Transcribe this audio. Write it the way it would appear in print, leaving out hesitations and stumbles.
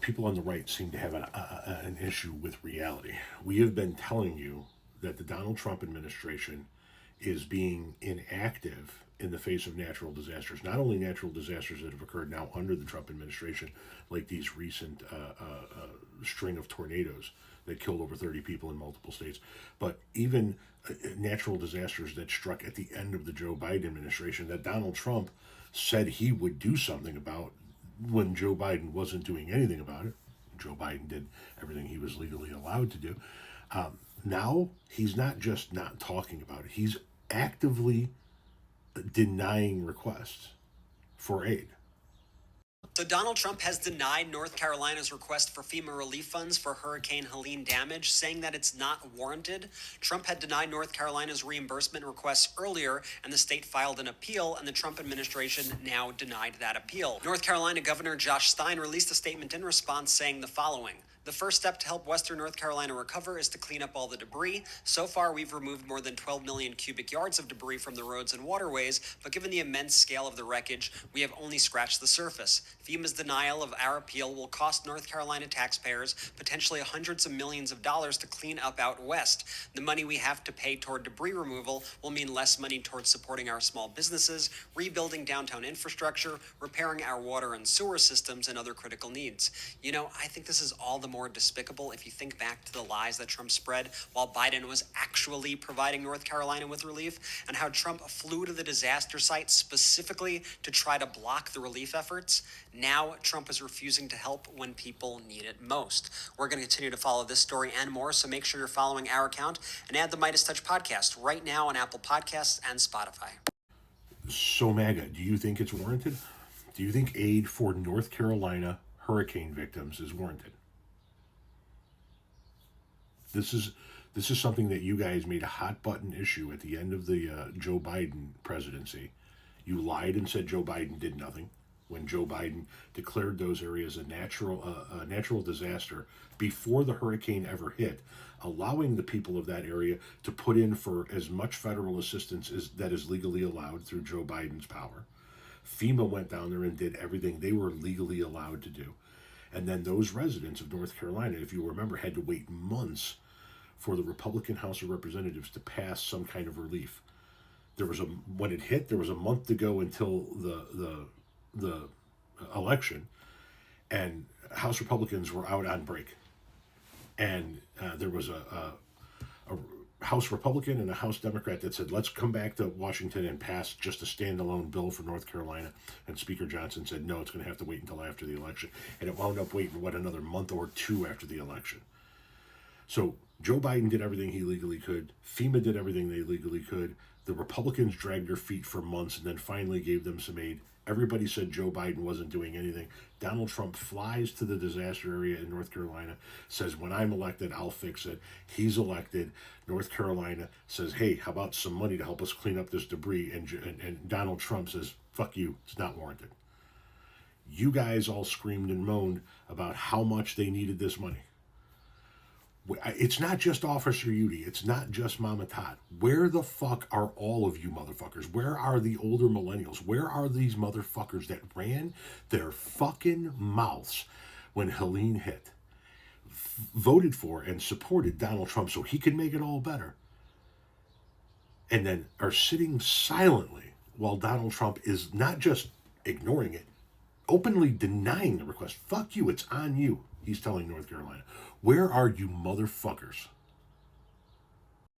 people on the right seem to have an issue with reality. We have been telling you that the Donald Trump administration is being inactive in the face of natural disasters. Not only natural disasters that have occurred now under the Trump administration, like these recent string of tornadoes that killed over 30 people in multiple states, but even natural disasters that struck at the end of the Joe Biden administration that Donald Trump said he would do something about when Joe Biden wasn't doing anything about it. Joe Biden did everything he was legally allowed to do. Now he's not just not talking about it, he's actively denying requests for aid. So Donald Trump has denied North Carolina's request for FEMA relief funds for Hurricane Helene damage, saying that it's not warranted. Trump had denied North Carolina's reimbursement requests earlier, and the state filed an appeal, and the Trump administration now denied that appeal. North Carolina Governor Josh Stein released a statement in response saying the following: "The first step to help Western North Carolina recover is to clean up all the debris. So far, we've removed more than 12 million cubic yards of debris from the roads and waterways, but given the immense scale of the wreckage, we have only scratched the surface. FEMA's denial of our appeal will cost North Carolina taxpayers potentially hundreds of millions of dollars to clean up out west. The money we have to pay toward debris removal will mean less money towards supporting our small businesses, rebuilding downtown infrastructure, repairing our water and sewer systems, and other critical needs." You know, I think this is all the more despicable if you think back to the lies that Trump spread while Biden was actually providing North Carolina with relief, and how Trump flew to the disaster site specifically to try to block the relief efforts. Now Trump is refusing to help when people need it most. We're going to continue to follow this story and more, so make sure you're following our account and add the Midas Touch podcast right now on Apple Podcasts and Spotify. So MAGA, do you think it's warranted? Do you think aid for North Carolina hurricane victims is warranted? This is something that you guys made a hot button issue at the end of the Joe Biden presidency. You lied and said Joe Biden did nothing when Joe Biden declared those areas a natural disaster before the hurricane ever hit, allowing the people of that area to put in for as much federal assistance as that is legally allowed through Joe Biden's power. FEMA went down there and did everything they were legally allowed to do. And then those residents of North Carolina, if you remember, had to wait months for the Republican House of Representatives to pass some kind of relief. When it hit, there was a month to go until the election, and House Republicans were out on break. And there was a House Republican and a House Democrat that said, let's come back to Washington and pass just a standalone bill for North Carolina. And Speaker Johnson said, no, it's going to have to wait until after the election. And it wound up waiting, another month or two after the election. So Joe Biden did everything he legally could. FEMA did everything they legally could. The Republicans dragged their feet for months and then finally gave them some aid. Everybody said Joe Biden wasn't doing anything. Donald Trump flies to the disaster area in North Carolina, says, when I'm elected, I'll fix it. He's elected. North Carolina says, hey, how about some money to help us clean up this debris? And Donald Trump says, fuck you, it's not warranted. You guys all screamed and moaned about how much they needed this money. It's not just Officer Udy. It's not just Mama Todd. Where the fuck are all of you motherfuckers? Where are the older millennials? Where are these motherfuckers that ran their fucking mouths when Helene hit? Voted for and supported Donald Trump so he could make it all better. And then are sitting silently while Donald Trump is not just ignoring it, openly denying the request. Fuck you, it's on you, he's telling North Carolina. Where are you motherfuckers?